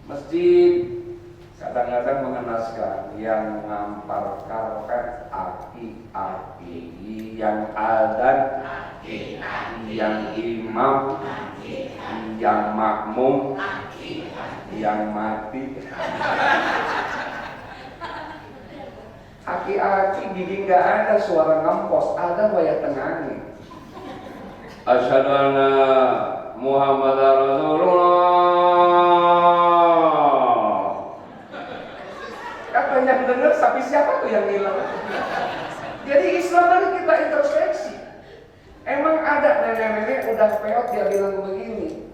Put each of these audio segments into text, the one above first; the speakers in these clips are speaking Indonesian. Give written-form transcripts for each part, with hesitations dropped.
Masjid kadang-kadang mengenaskan, yang ngampar karpet aki-aki, yang adzan yang imam, yang makmum, yang mati. Aki-aki gigi nggak ada, suara ngempos ada waya tengahnya. Asyhadu anna Muhammadar Rasulullah. Kata yang dengar, tapi siapa tuh yang hilang? Jadi Islam tadi kita introspeksi. Emang ada nenek-nenek udah peot dia bilang begini,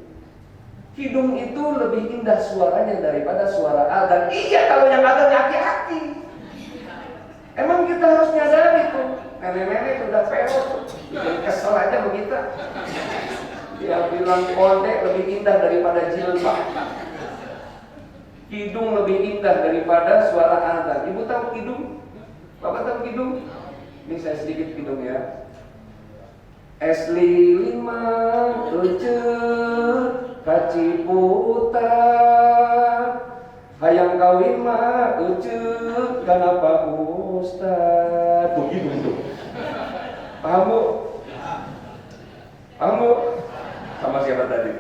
hidung itu lebih indah suaranya daripada suara adzan. Iya, kalau yang adzan aki-aki. Emang kita harus nyadari tuh, nenek-nenek udah peot, bikin kesel aja begitu. Dia bilang kondek lebih indah daripada jilbab. Hidung lebih indah daripada suara adzan. Ibu tahu hidung? Bapak tahu hidung? Ini saya sedikit hidung ya. Esli lima ucut kaci putar, hayang kawin mah ucut kenapa ustad? Tuh hidung tuh. Paham bu? Paham bu? Sama siapa tadi?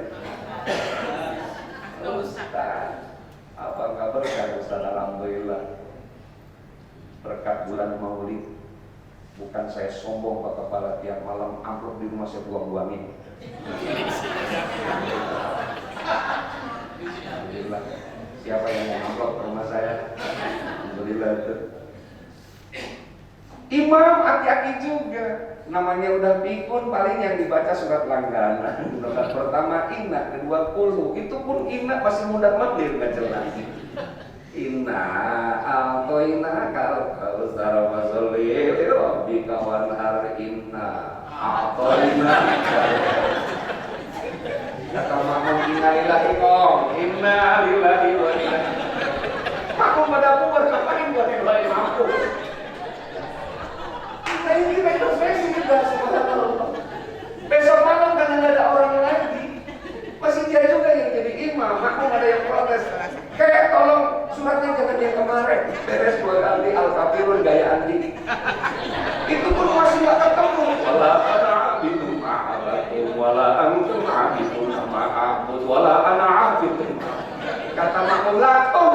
Ustad. Apa kabar kan Ustaz? Alhamdulillah. Berkat bulan Maulid, bukan saya sombong Pak Kepala, tiap malam amplop di rumah saya buang-buangin. Alhamdulillah. Siapa yang mau amplop ke rumah saya? Alhamdulillah itu. Imam aki-aki juga. Namanya udah pikun, paling yang dibaca surat langganan. Surat pertama inna, kedua kulhu. Itu pun inna masih mudah medlir, nggak jelas. Inna a'toina kal kausar fasolli li rabbika wanhar. Inna a'toina kata makmum inna lillahi om, inna lillahi wa inna. Makmum pada puber ngapain buat lillahi makmum? Nah ini kita introspeksi kita subhanallah. Besok malam kan ada orang lagi, masih dia juga yang jadi imam, makmum ada yang protes. Kayak tolong suratnya jangan yang kemarin, beres 2 kali al-kafirun gaya Andi. Itu pun masih gak ketemu. Wala ana abidun ma'abakum, wala antum abidun ma'abud, wala ana abidun. Kata makmum, lakum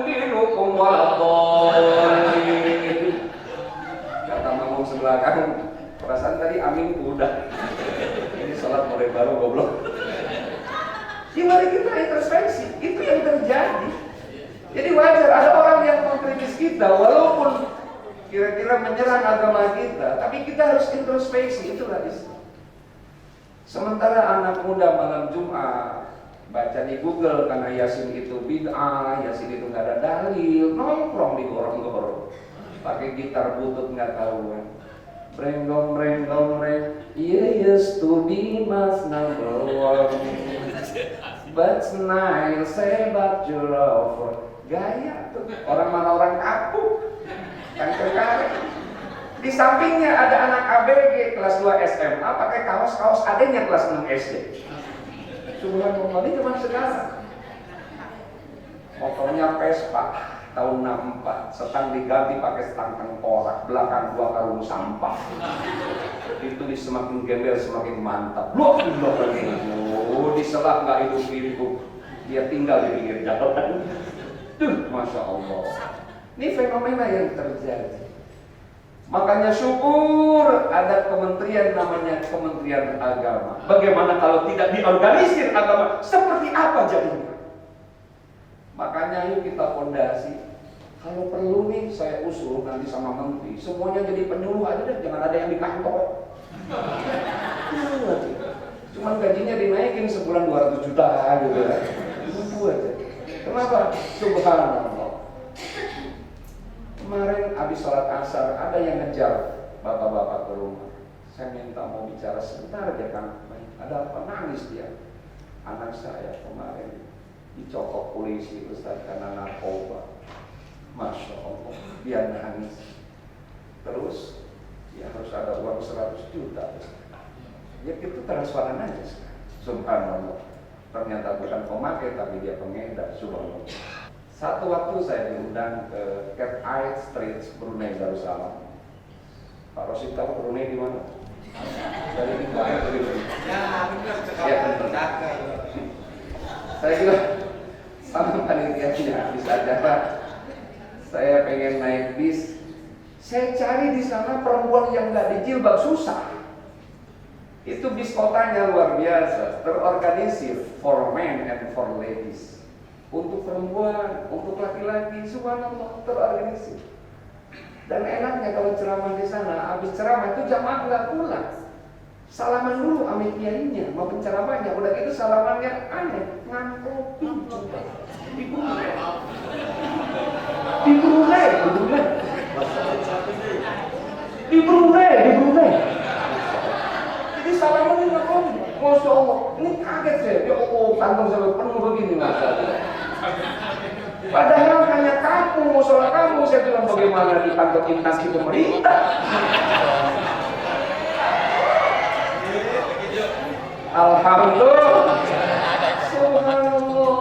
dinukum waladhalin. Kata makmum sebelah kan, perasaan tadi amin udah. Ini sholat mulai baru goblok. Ya mari kita introspeksi, itu yang terjadi. Jadi wajar ada orang yang mengkritis kita, walaupun kira-kira menyerang agama kita, tapi kita harus introspeksi, itulah Islam. Sementara anak muda malam Jumat baca di Google karena Yasin itu bid'ah, Yasin itu nggak ada dalil, nongkrong di gorong-gorong, pakai gitar butut nggak tahuan, brenggong, used to be my number one. But Nile say but you're over. Gaya tuh, orang mana orang kapuk, kanker karet. Di sampingnya ada anak ABG kelas 2 SMA pakai kaos adanya kelas 6 SD. Subhanallah, ini cuma sekarang. Motornya Vespa tahun 64, setang diganti pakai setang tengkorak, belakang 2 karung sampah. Itu semakin gembel semakin mantap. Loh, diselah nggak hidup, dia tinggal di pinggir jalan. Duh, masya Allah. Ini fenomena yang terjadi. Makanya syukur ada kementerian namanya Kementerian Agama. Bagaimana kalau tidak diorganisir agama? Seperti apa jadinya? Makanya yuk kita fondasi. Kalau perlu nih saya usul nanti sama menteri, semuanya jadi penyuluh aja deh, jangan ada yang di kantor. Cuman gajinya dinaikin sebulan 200 juta gitu ya. Itu aja. Kenapa? Subhanallah. Kemarin habis sholat asar ada yang ngejar bapak-bapak ke rumah. Saya minta mau bicara sebentar aja kan. Ada apa? Nangis dia. Anak saya kemarin dicokok polisi Ustaz karena narkoba. Masya Allah, dia nangis. Terus ya harus ada uang 100 juta. Ya itu transparan aja sekarang. Subhanallah. Ternyata bukan pemakai, tapi dia pengedar. Subhanallah. Satu waktu saya diundang ke Cat Eye Street, Brunei Darussalam. Pak Rosid tahu Brunei di mana? Dari di mana? Ya, benar. Saya bilang sama panitianya, bisa aja Pak, saya pengen naik bis. Saya cari di sana perempuan yang nggak dijilbab susah. Itu bis kotanya luar biasa, terorganisir for men and for ladies. Untuk perempuan, untuk laki-laki, subhanallah, terorganisir. Dan enaknya kalau ceramah di sana, habis ceramah itu jamaah nggak pulang. Salaman dulu sama kiainya, mau penceramahnya, udah gitu salamannya aneh, ngantuk. Di Brunei. Jadi salamannya nggak ngomong, masya Allah, ini kaget saya, ya Allah, kantong sampai penuh begini masya Allah. Padahal hanya kamu, musola kamu, saya bilang bagaimana di kantor instansi pemerintah. Alhamdulillah. Subhanallah.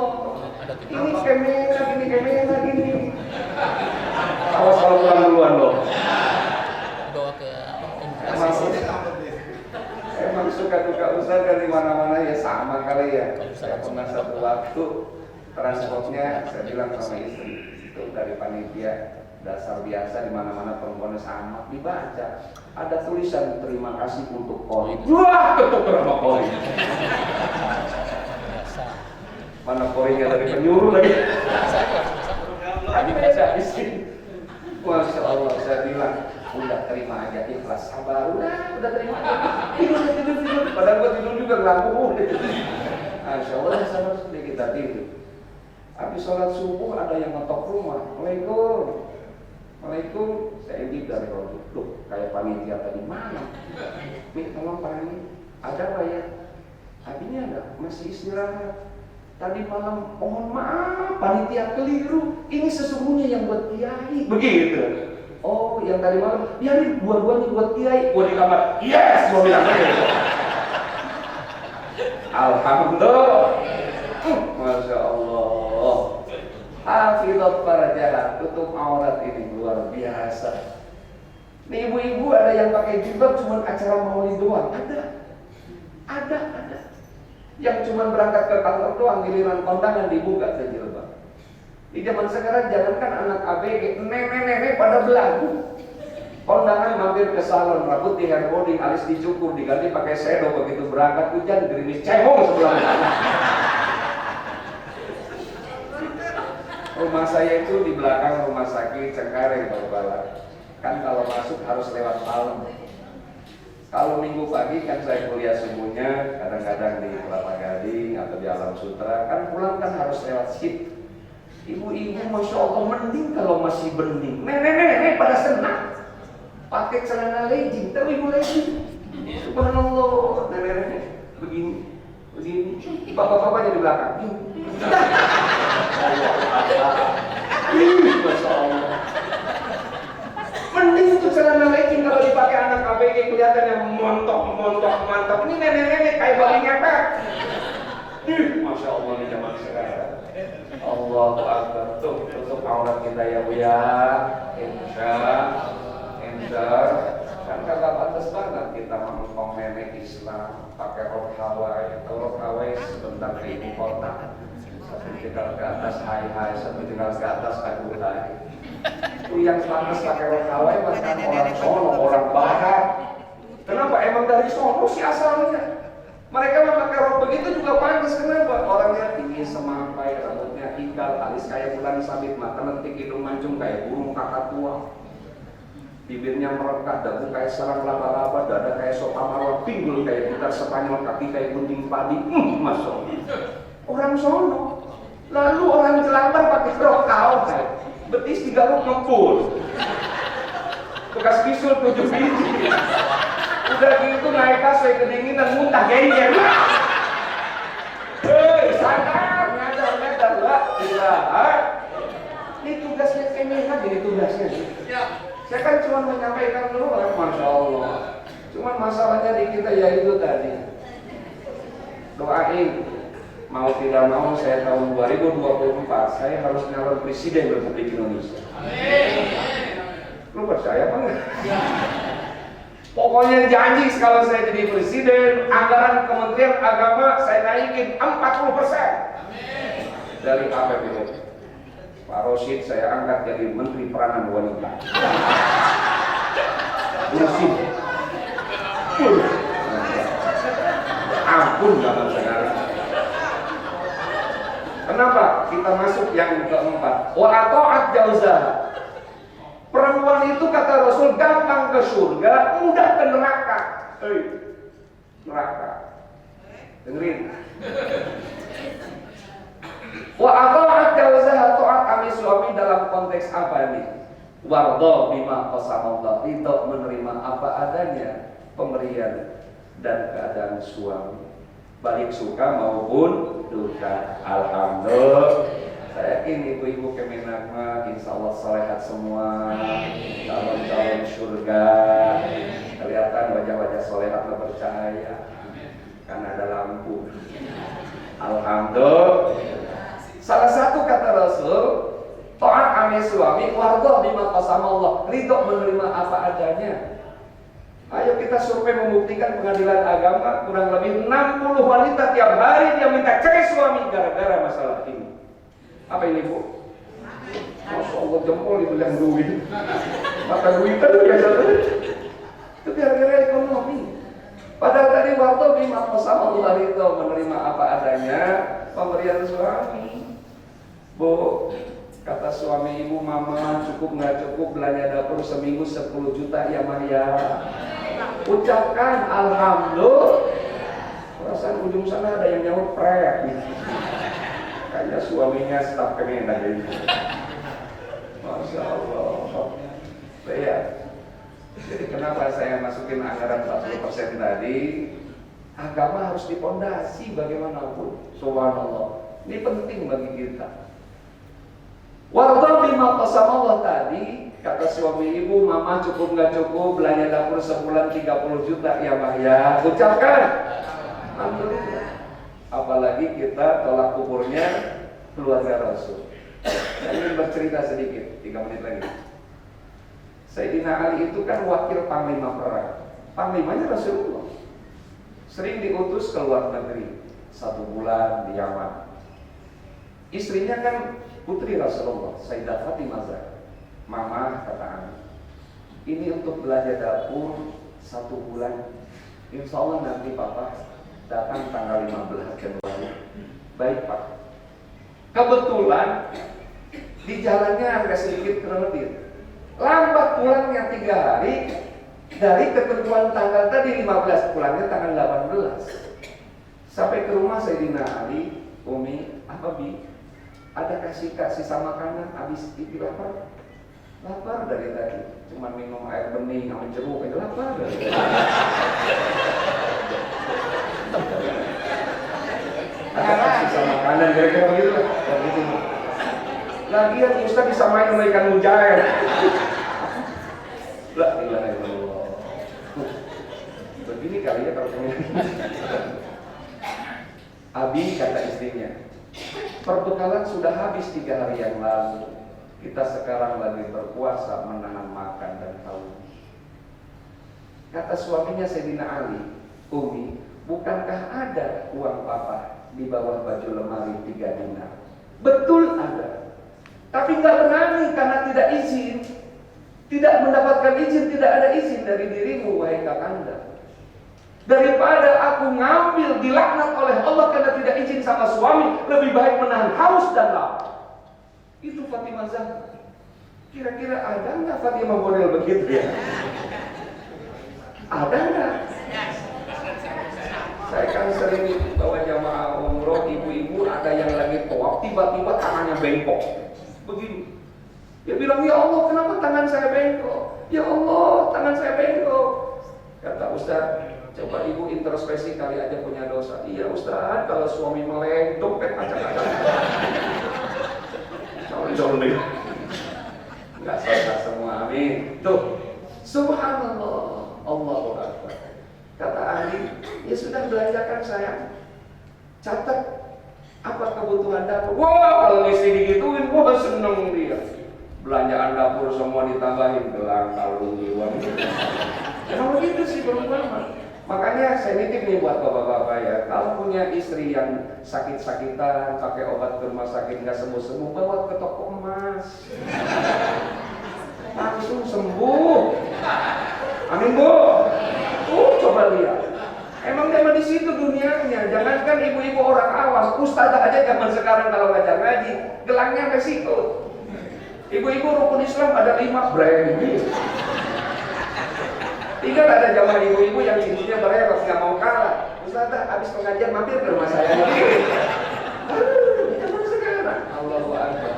Ini kemena gini. Awas kalau pulang duluan loh. Emang suka duka usaha dari mana-mana ya sama kali ya. Saya pernah satu waktu transportnya saya bilang sama istri itu dari panitia dasar biasa di mana-mana perempuan sama dibaca ada tulisan terima kasih untuk Kori. Wah, ketuk sama Kori. Mana Korinya dari penyuruh lagi. Tapi beda di sini. Masya Allah, saya bilang udah terima aja ikhlas sabar, udah terima aja. Tidur. Padahal gua tidur juga ngelaku. Masya Allah, sabar sedikit kita tidur. Habis sholat subuh ada yang ngetok rumah. Waalaikumsalam. Saya intip dari roda. Loh, kayak panitia tadi mana? Mi, tolong Pak Ani. Ada apa ya? Abinya ada, masih istirahat. Tadi malam, mohon maaf, panitia keliru. Ini sesungguhnya yang buat kiai. Begitu. Oh, yang tadi malam, biarin dua-duanya buat kiai. Gua di kamar, yes, gua bilang gitu. Alhamdulillah. Masya Allah. Hafizat farjaha, tutup aurat ini luar biasa. Nih ibu-ibu ada yang pakai jilbab cuma acara maulid doang, ada. Yang cuma berangkat ke kantor doang, giliran kondangan dibuka ke jilbab. Di zaman sekarang jangankan anak ABG, nenek-nenek pada belagu. Kondangan mampir ke salon, rambut di hair bonding, alis dicukur, diganti pakai shadow, begitu berangkat hujan gerimis cebong sebelah sana. Rumah saya itu di belakang rumah sakit Cengkareng, Bapak. Kan kalau masuk harus lewat malam. Kalau minggu pagi kan saya kuliah subuhnya, kadang-kadang di Kelapa Gading atau di Alam Sutra. Kan pulang kan harus lewat shift. Ibu-ibu masya Allah mending kalau masih bening. Nenek pada senang. Pakai celana legging, tahu ibu legging? Subhanallah, nenek begini. Bapak-bapaknya di belakang. Masya Allah. Mending itu celana legging kalau dipakai anak ABG kelihatannya montok. Ini nenek-nenek kayak babi ngepet. Masya Allah di zaman sekarang. Allahu Akbar. Tutup aurat kita ya Bu ya. Kan kagak pantas banget kita mengkong nenek Islam pakai rok Hawaii. Rok Hawaii sebentar ke ibu kota. Satu jengkal ke atas hai, satu jengkal ke atas hai. Itu yang pantas pakai rok Hawaii bahkan orang sono, orang barat. Kenapa? Emang dari sono sih asalnya. Mereka memakai rok begitu juga pantas. Kenapa? Orangnya tinggi semampai, rambutnya ikal, alis kayak bulan sabit, mata lentik, hidung mancung kayak burung kakak tua. Bibirnya merekat, dagu kayak sarang laba-laba, dada kayak sopa marwah, pinggul kayak gitar Spanyol, kaki kayak gunting padi. Masya Allah. Orang sono. Lalu orang Jelantang pakai rok Hawaii, betis digaruk ngepul. Bekas bisul 7 biji. Udah gitu naik kasih kedinginan muntah genjer. Hei, sadar, nyadar lah. Ini tugasnya KMH, ini tugasnya. Saya kan cuma menyampaikan dulu, Masya Allah. Cuma masalahnya di kita ya itu tadi. Doain. mau tidak mau saya tahun 2024 saya harus nyalon presiden Republik Indonesia. Lu percaya apa enggak? Pokoknya janji kalau saya jadi presiden, anggaran Kementerian Agama saya naikin 40% dari APBN. Pak Rosid saya angkat jadi Menteri Peranan Wanita. Urusin. Ampun zaman sekarang. Kenapa? Kita masuk yang keempat. Wa ata'at jauzah. Perempuan itu kata Rasul gampang ke surga, mudah ke neraka. Neraka. Dengerin. Wa ata'at jauzah, ta'at kami suami dalam konteks apa ini? Wardo bima qasamallah, ridho menerima apa adanya pemberian dan keadaan suami, baik suka maupun duka. Alhamdulillah. Saya yakin ibu-ibu Kemenak insya Allah solehat semua, calon-calon surga. Kelihatan wajah-wajah solehat nggak percaya karena ada lampu. Alhamdulillah. Salah satu kata Rasul, ta'at kami suami, wardo bima qasamallah, ridho menerima apa adanya. Ayo kita survei membuktikan pengadilan agama kurang lebih 60 wanita tiap hari dia minta cerai suami gara-gara masalah ini. Apa ini Bu? Masya Allah jempol dibilang duit. Maka duit itu biasa tuh. Itu gara-gara ekonomi. Padahal tadi waktu bima qasamallah itu menerima apa adanya pemberian suami. Bu, kata suami ibu, mama cukup nggak cukup belanja dapur seminggu 10 juta ya mah ya. Ucapkan alhamdulillah. Perasaan ujung sana ada yang nyaut prek. Kayaknya suaminya staf Kemenak jadi. Masya Allah. Ya. Jadi kenapa saya masukin anggaran 40% tadi? Agama harus dipondasi bagaimanapun. Subhanallah. Ini penting bagi kita. Warda bima qasamallah tadi, kata suami ibu, mama cukup nggak cukup belanja dapur sebulan 30 juta ya mah ya. Ucapkan alhamdulillah. Apalagi kita tolak ukurnya keluarga Rasul. Saya ingin bercerita sedikit, 3 menit lagi. Sayyidina Ali itu kan wakil panglima perang. Panglimanya Rasulullah. Sering diutus ke luar negeri, 1 bulan di Yaman. Istrinya kan putri Rasulullah, Sayyidah Fatimah Zahra. Mama kata Ali, ini untuk belanja dapur 1 bulan. Insya Allah nanti Papa datang tanggal 15 Januari. Baik Pak. Kebetulan di jalannya agak sedikit kredit. Lambat pulangnya 3 hari. Dari ketentuan tanggal tadi 15, pulangnya tanggal 18. Sampai ke rumah Sayyidina Ali, Umi, apa Bi? Ada kasih sisa makanan, habis itu lapar. Lapar dari tadi, cuma minum air bening sama jeruk aja lapar dari tadi. Ada sisa makanan kira-kira begitu lah. Lagian Ustaz disamain sama ikan mujair. La ilaha illallah. Begini kali ya kalau Abi kata istrinya, perbekalan sudah habis 3 hari yang lalu. Kita sekarang lagi berpuasa menahan makan dan haus. Kata suaminya Sayyidina Ali, Umi, bukankah ada uang Papa di bawah baju lemari 3 dinar? Betul ada. Tapi nggak berani karena tidak izin. Tidak mendapatkan izin, tidak ada izin dari dirimu, wahai kakanda. Daripada aku ngambil dilaknat oleh Allah karena tidak izin sama suami, lebih baik menahan haus dan lapar. Itu Fatimah Zahra. Kira-kira ada nggak Fatimah model begitu ya? Ada nggak? Saya kan sering bawa jamaah umroh, ibu-ibu ada yang lagi tawaf, tiba-tiba tangannya bengkok. Begini. Dia bilang, ya Allah kenapa tangan saya bengkok? Ya Allah tangan saya bengkok. Kata Ustaz, coba ibu introspeksi kali aja punya dosa. Iya Ustaz, kalau suami meleng, dompet acak-acak. Calon-calon deh. Enggak salah semua, amin. Tuh, subhanallah, Allahu Akbar. Kata Ali, ya sudah belanjakan sayang. Catat Apa kebutuhan dapur? Wah, kalau istri digituin, wah seneng dia. Belanjaan dapur semua ditambahin, gelang, kalung, uang. Emang begitu sih perempuan. Makanya saya nitip nih buat bapak-bapak ya, kalau punya istri yang sakit-sakitan, pakai obat ke rumah sakit nggak sembuh-sembuh, bawa ke toko emas, langsung sembuh. Amin bu. Coba lihat. Emang zaman di situ dunianya. Jangankan ibu-ibu orang awas, ustazah aja zaman sekarang kalau ngajar ngaji, gelangnya resiko. Ibu-ibu rukun Islam ada 5 brand. Tinggal ada jamaah ibu-ibu yang ibunya berewak nggak mau kalah. Ustazah habis pengajian mampir ke rumah saya. Zaman sekarang, Allahu Akbar.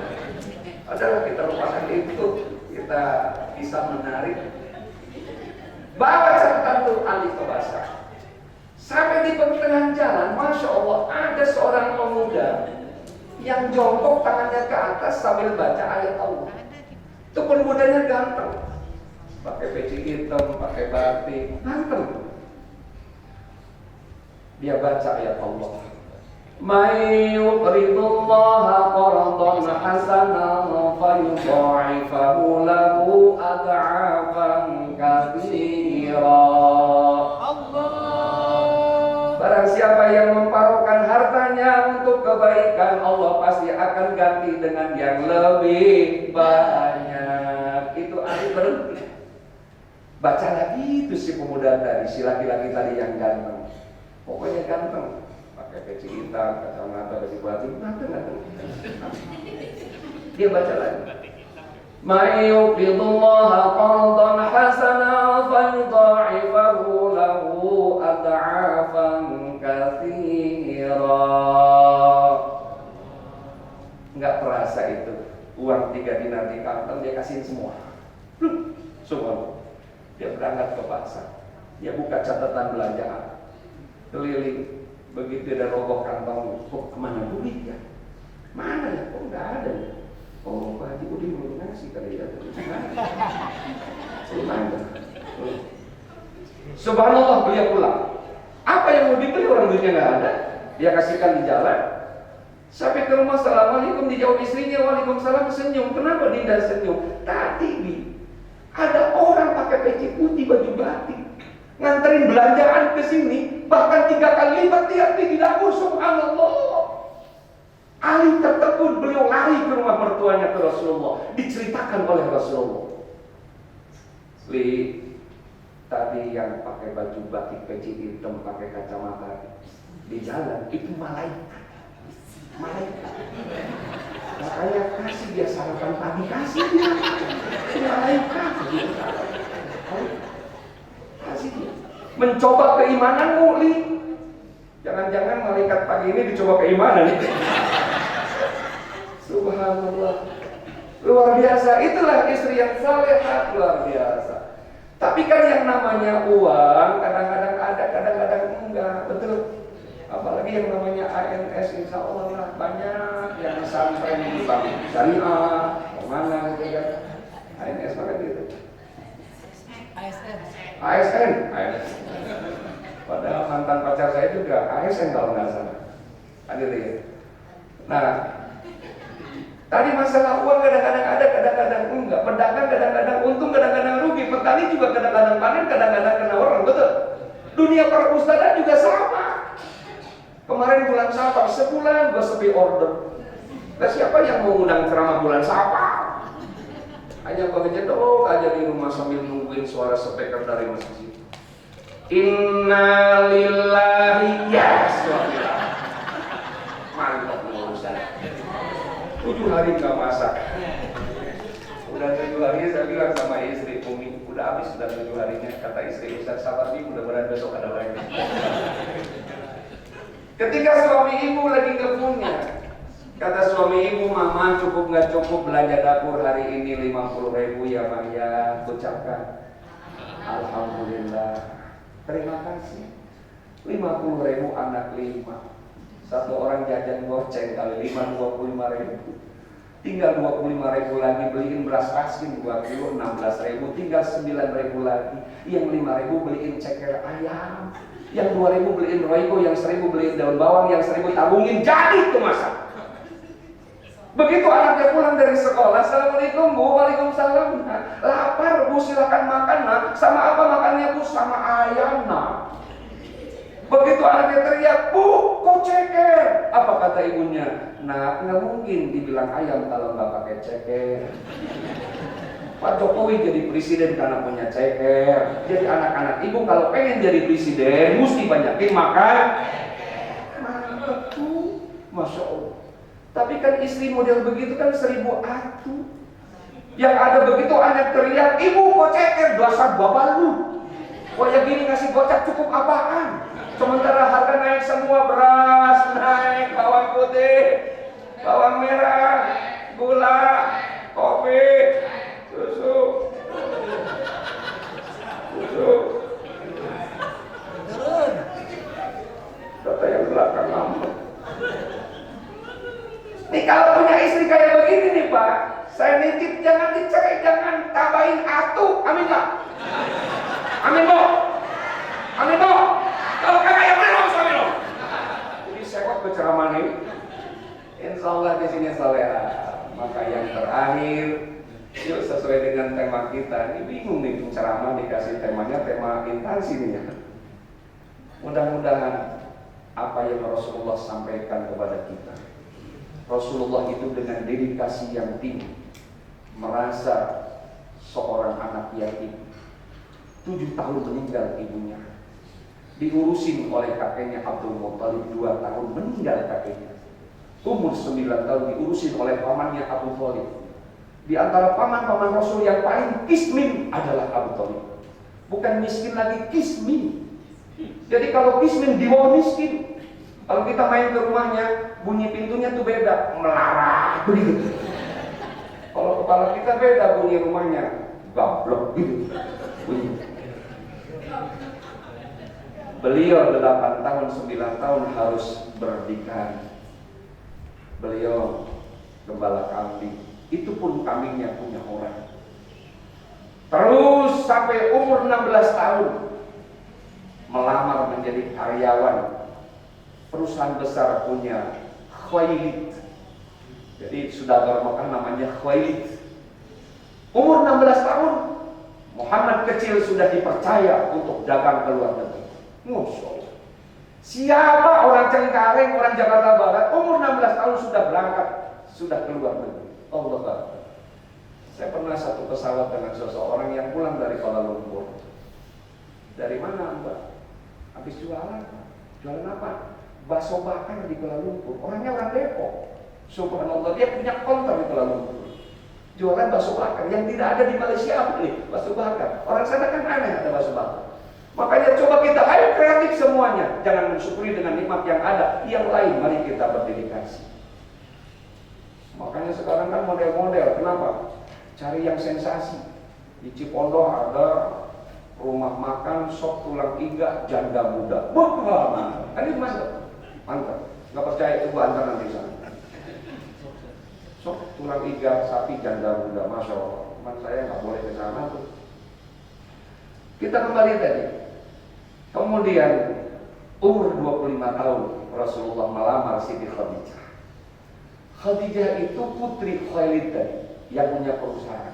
Adalah kita lupakan itu, kita bisa menarik. Bawa catatan tuh alif ke basah. Sampai di pertengahan jalan, Masya Allah, ada seorang pemuda yang jongkok tangannya ke atas sambil baca ayat Allah. Itu pemudanya ganteng, pakai peci hitam, pakai batik, ganteng. Dia baca ayat Allah. May yuqridullaha qardan hasanan fayudha'ifahu lahu ad'afan katsira. Barang siapa yang memparuhkan hartanya untuk kebaikan, Allah pasti akan ganti dengan yang lebih banyak. Itu arti berhenti. Baca lagi itu si pemuda tadi, si laki-laki tadi yang ganteng. Pokoknya ganteng, pakai peci hitam, kacamata, baju batik, ganteng. Dia baca lagi. May yuqridullaha qardan hasanan fayudha'ifahu lahu ad'afan katsira. Enggak terasa itu uang 3 dinar di kantong dia kasihin semua. Semua. Dia berangkat ke pasar. Dia buka catatan belanjaan. Keliling. Begitu ada roboh kantong, kok kemana duit ya? Mana ya? Kok enggak ada ya? Oh, Pak Haji Udin belum ngasih kali ya. Subhanallah, beliau pulang. Apa yang mau dibeli, orang duitnya nggak ada. Dia kasihkan di jalan. Sampai ke rumah, assalamualaikum, dijawab istrinya, waalaikumsalam, senyum. Kenapa Dinda senyum? Tadi ada orang pakai peci putih, baju batik, nganterin belanjaan ke sini, bahkan 3 kali lipat dia di dapur. Subhanallah. Ali tertegun, beliau lari ke rumah mertuanya ke Rasulullah, diceritakan oleh Rasulullah. Tadi yang pakai baju batik peci hitam, pakai kacamata di jalan itu malaikat. Makanya kasih dia sarapan pagi, kasih dia malaikat. Kasih dia. Mencoba keimananmu, Li. Jangan-jangan malaikat pagi ini dicoba keimanan. Subhanallah, luar biasa. Itulah istri yang salehah, luar biasa. Tapi kan yang namanya uang kadang-kadang ada, kadang-kadang enggak, betul. Apalagi yang namanya ANS, insya Allah lah banyak yang sampai di bank syariah, kemana gitu kan. ANS mana gitu? ASN. Padahal mantan pacar saya juga ASN kalau nggak salah. Hadirin. Nah, tadi masalah uang kadang-kadang ada, kadang-kadang enggak. Pedagang kadang-kadang untung, kadang-kadang rugi. Petani juga kadang-kadang panen, kadang-kadang kena orang, betul. Dunia para ustadzah juga sama. Kemarin bulan Safar, sebulan gua sepi order. Nah, siapa yang mau undang ceramah bulan Safar? Hanya gua ngedok aja di rumah sambil nungguin suara speaker dari masjid. Inna lillahi yaswalillah. Mantap urusan. 7 hari nggak masak. Udah 7 hari saya bilang sama istri, Umi, udah habis sudah 7 harinya. Kata istri, Ustaz sabar nih, mudah-mudahan besok ada lagi. Ketika suami ibu lagi ngepunnya, kata suami ibu, Mama cukup nggak cukup belanja dapur hari ini 50.000 ya Mak ya. Ucapkan Alhamdulillah, terima kasih. 50.000 anak 5. Satu orang jajan goceng kali 5, 25.000. tinggal 25.000 lagi, beliin beras raskin 2 kilo 16.000, tinggal 9.000 lagi, yang 5.000 beliin ceker ayam, yang 2.000 beliin royco, yang 1.000 beliin daun bawang, yang 1.000 tabungin, jadi itu masak. Begitu anaknya pulang dari sekolah, assalamualaikum bu, waalaikumsalam. Lapar bu, silakan makan nak. Sama apa makannya bu? Sama ayam nak. Begitu anaknya teriak, bu, kok ceker? Apa kata ibunya? Nah, nggak mungkin dibilang ayam kalau nggak pakai ceker. Pak Jokowi jadi presiden karena punya ceker. Jadi anak-anak ibu kalau pengen jadi presiden, mesti banyakin makan. Mantap tuh, masya Allah. Tapi kan istri model begitu kan 1000 atu. Yang ada begitu anak teriak, ibu kok ceker? Dasar bapak lu. Wah ya gini ngasih gocap cukup apaan? Sementara harga naik semua, beras naik, bawang putih, bawang merah, gula, kopi, susu. Turun. Data yang belakang ngambek. Nih kalau punya istri kayak begini nih Pak, saya nitip jangan dicerai, jangan tambahin atu, amin Pak? Amin Bu? Amin Bu? Kalau kagak ya boleh suami lo. Jadi sewot berceramah nih, insya Allah di sini soleha. Maka yang terakhir, yuk sesuai dengan tema kita. Ini bingung nih penceramah dikasih temanya tema intansi nih ya. Mudah-mudahan apa yang Rasulullah sampaikan kepada kita. Rasulullah itu dengan dedikasi yang tinggi merasa seorang anak yatim 7 tahun meninggal ibunya, diurusin oleh kakeknya Abdul Muttalib 2 tahun meninggal kakeknya, umur 9 tahun diurusin oleh pamannya Abu Thalib. Di antara paman-paman Rasul yang paling kismin adalah Abu Thalib, bukan miskin lagi, kismin. Jadi kalau kismin di bawah miskin. Kalau kita main ke rumahnya, bunyi pintunya tuh beda, melarat begitu. Kalau kepala kita beda, bunyi rumahnya gablok gitu. Bunyi. Beliau 8 tahun, 9 tahun harus berdikari. Beliau gembala kambing, itu pun kambingnya punya orang. Terus sampai umur 16 tahun melamar menjadi karyawan perusahaan besar punya Khuwailid. Jadi sudah Mekah namanya Khuwailid. Umur 16 tahun Muhammad kecil sudah dipercaya untuk dagang ke luar negeri. Masya Allah. Siapa orang Cengkareng, orang Jakarta Barat, umur 16 tahun sudah berangkat, sudah ke luar negeri. Allah Akbar. Saya pernah satu pesawat dengan seseorang yang pulang dari Kuala Lumpur. Dari mana Mbak? Habis jualan. Jualan apa? Bakso bakar di Kuala Lumpur. Orangnya orang Depok. Subhanallah, dia punya konter di Kuala Lumpur. Jualan bakso bakar yang tidak ada di Malaysia nih, bakso bakar. Orang sana kan aneh ada bakso bakar. Makanya coba kita ayo kreatif semuanya. Jangan mensyukuri dengan nikmat yang ada. Yang lain mari kita berdedikasi. Makanya sekarang kan model-model. Kenapa? Cari yang sensasi. Di Cipondoh ada rumah makan sop tulang iga janda muda. Wah, ini masuk. Mantap, nggak percaya itu gua antar nanti sana. Sop tulang iga sapi janda muda, masya Allah. Teman saya nggak boleh ke sana tuh. Kita kembali tadi. Kemudian umur 25 tahun Rasulullah melamar Siti Khadijah. Khadijah itu putri Khuwailid yang punya perusahaan.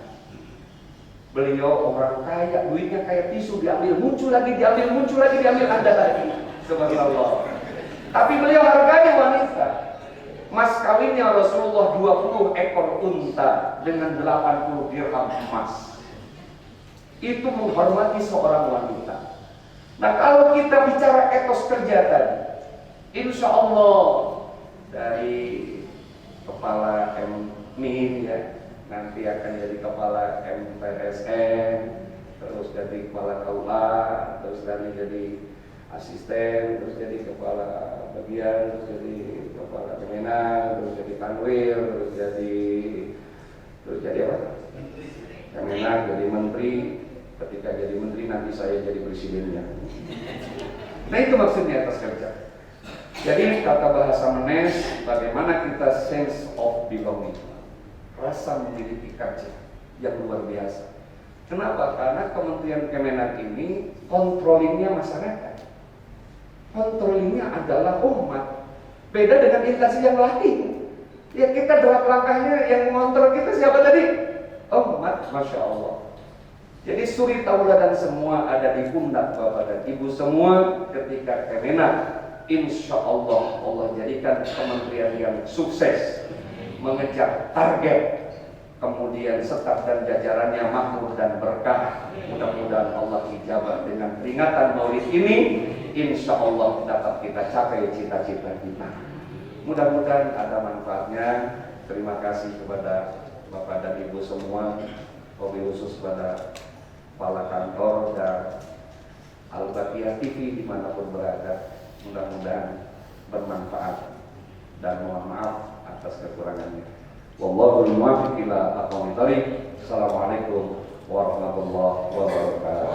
Beliau orang kaya, duitnya kayak tisu, diambil muncul lagi, diambil muncul lagi, diambil ada lagi. Subhanallah. Tapi beliau hargai wanita. Mas kawinnya Rasulullah 20 ekor unta dengan 80 dirham emas. Itu menghormati seorang wanita. Nah kalau kita bicara etos kerja tadi, insya Allah dari kepala MMIN ya, nanti akan jadi kepala MPSN, terus jadi kepala KUA, terus nanti jadi asisten, terus jadi kepala bagian, terus jadi kepala Kemenang, terus jadi Kanwil, terus jadi apa? Kemenang, jadi menteri. Ketika jadi menteri nanti saya jadi presidennya. Nah itu maksudnya atas kerja. Jadi kata bahasa Menes, bagaimana kita sense of belonging. rasa memiliki kaca yang luar biasa. Kenapa? Karena Kementerian Kemenak ini controllingnya masyarakat, controllingnya adalah umat. Beda dengan instansi yang lain. Ya kita dalam langkahnya yang mengontrol kita siapa tadi? Umat, Masya Allah. Jadi suri tauladan semua ada di pundak Bapak dan Ibu semua ketika Kemenak. Insya Allah Allah jadikan kementerian yang sukses mengejar target, kemudian staf dan jajarannya makmur dan berkah. Mudah-mudahan Allah ijabah dengan peringatan Maulid ini. Insya Allah dapat kita capai cita-cita kita. Mudah-mudahan ada manfaatnya. Terima kasih kepada Bapak dan Ibu semua, wabil khusus kepada kepala kantor dan Al-Baqiyah TV dimanapun berada. Mudah-mudahan bermanfaat dan mohon maaf atas kekurangannya. Wallahul muwaffiq ila aqwamit thoriq. Assalamualaikum warahmatullahi wabarakatuh.